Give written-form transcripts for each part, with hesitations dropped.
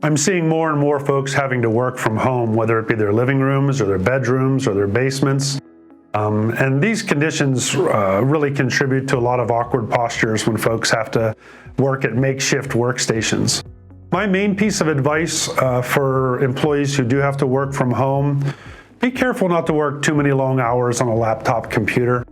I'm seeing more and more folks having to work from home, whether it be their living rooms or their bedrooms or their basements. And these conditions really contribute to a lot of awkward postures when folks have to work at makeshift workstations. My main piece of advice for employees who do have to work from home: be careful not to work too many long hours on a laptop computer.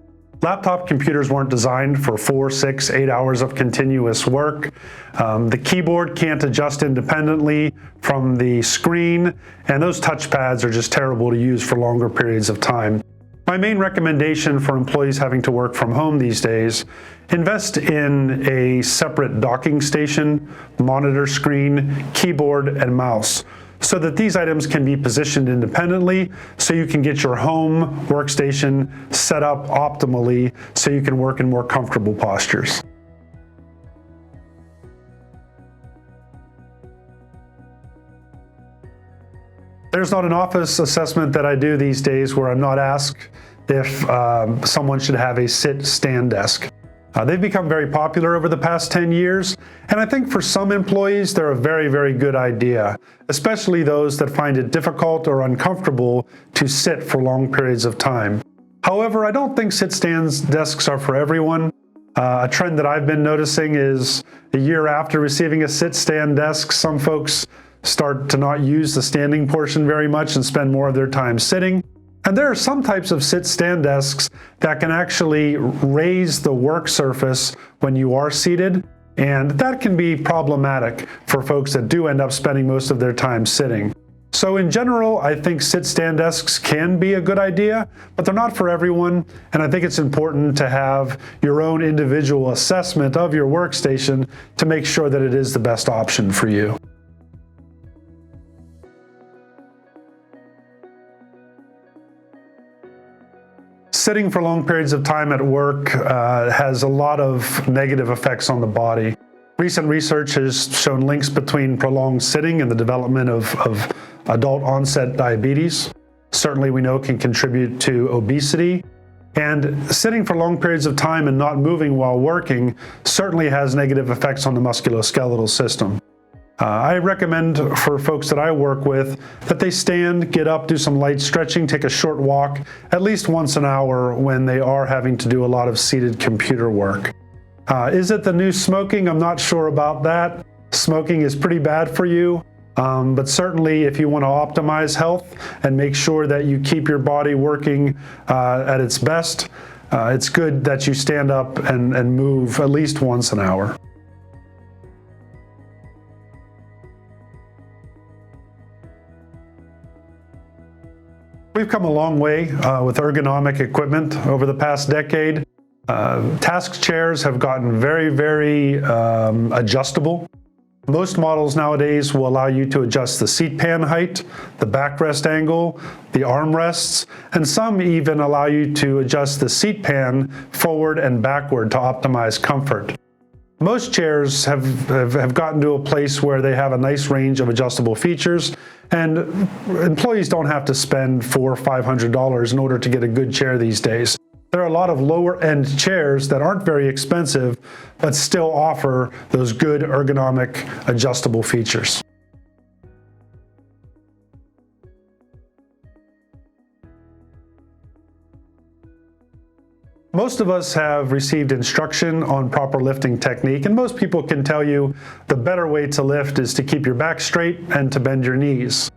Laptop computers weren't designed for 4, 6, 8 hours of continuous work. The keyboard can't adjust independently from the screen, and those touchpads are just terrible to use for longer periods of time. My main recommendation for employees having to work from home these days: invest in a separate docking station, monitor screen, keyboard, and mouse, so that these items can be positioned independently, so you can get your home workstation set up optimally so you can work in more comfortable postures. There's not an office assessment that I do these days where I'm not asked if someone should have a sit-stand desk. They've become very popular over the past 10 years, and I think for some employees they're a very, very good idea, especially those that find it difficult or uncomfortable to sit for long periods of time. However, I don't think sit-stand desks are for everyone. A trend that I've been noticing is a year after receiving a sit-stand desk, some folks start to not use the standing portion very much and spend more of their time sitting. And there are some types of sit-stand desks that can actually raise the work surface when you are seated, and that can be problematic for folks that do end up spending most of their time sitting. So in general, I think sit-stand desks can be a good idea, but they're not for everyone, and I think it's important to have your own individual assessment of your workstation to make sure that it is the best option for you. Sitting for long periods of time at work has a lot of negative effects on the body. Recent research has shown links between prolonged sitting and the development of adult onset diabetes. Certainly we know can contribute to obesity. And sitting for long periods of time and not moving while working certainly has negative effects on the musculoskeletal system. I recommend for folks that I work with that they stand, get up, do some light stretching, take a short walk at least once an hour when they are having to do a lot of seated computer work. Is it the new smoking? I'm not sure about that. Smoking is pretty bad for you, but certainly if you want to optimize health and make sure that you keep your body working at its best, it's good that you stand up and move at least once an hour. We've come a long way with ergonomic equipment over the past decade. Task chairs have gotten very, very adjustable. Most models nowadays will allow you to adjust the seat pan height, the backrest angle, the armrests, and some even allow you to adjust the seat pan forward and backward to optimize comfort. Most chairs have gotten to a place where they have a nice range of adjustable features, and employees don't have to spend $400 or $500 in order to get a good chair these days. There are a lot of lower-end chairs that aren't very expensive, but still offer those good ergonomic adjustable features. Most of us have received instruction on proper lifting technique, and most people can tell you the better way to lift is to keep your back straight and to bend your knees.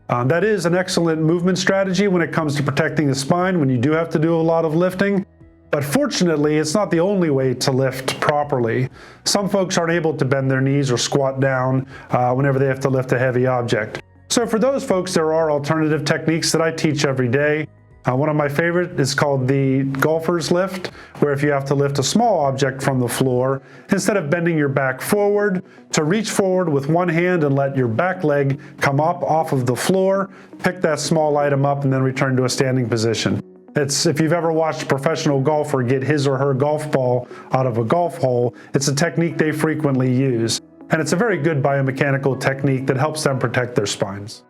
That is an excellent movement strategy when it comes to protecting the spine when you do have to do a lot of lifting. But fortunately, it's not the only way to lift properly. Some folks aren't able to bend their knees or squat down whenever they have to lift a heavy object. So for those folks, there are alternative techniques that I teach every day. One of my favorite is called the golfer's lift, where if you have to lift a small object from the floor, instead of bending your back forward, to reach forward with one hand and let your back leg come up off of the floor, pick that small item up, and then return to a standing position. If you've ever watched a professional golfer get his or her golf ball out of a golf hole, it's a technique they frequently use. And it's a very good biomechanical technique that helps them protect their spines.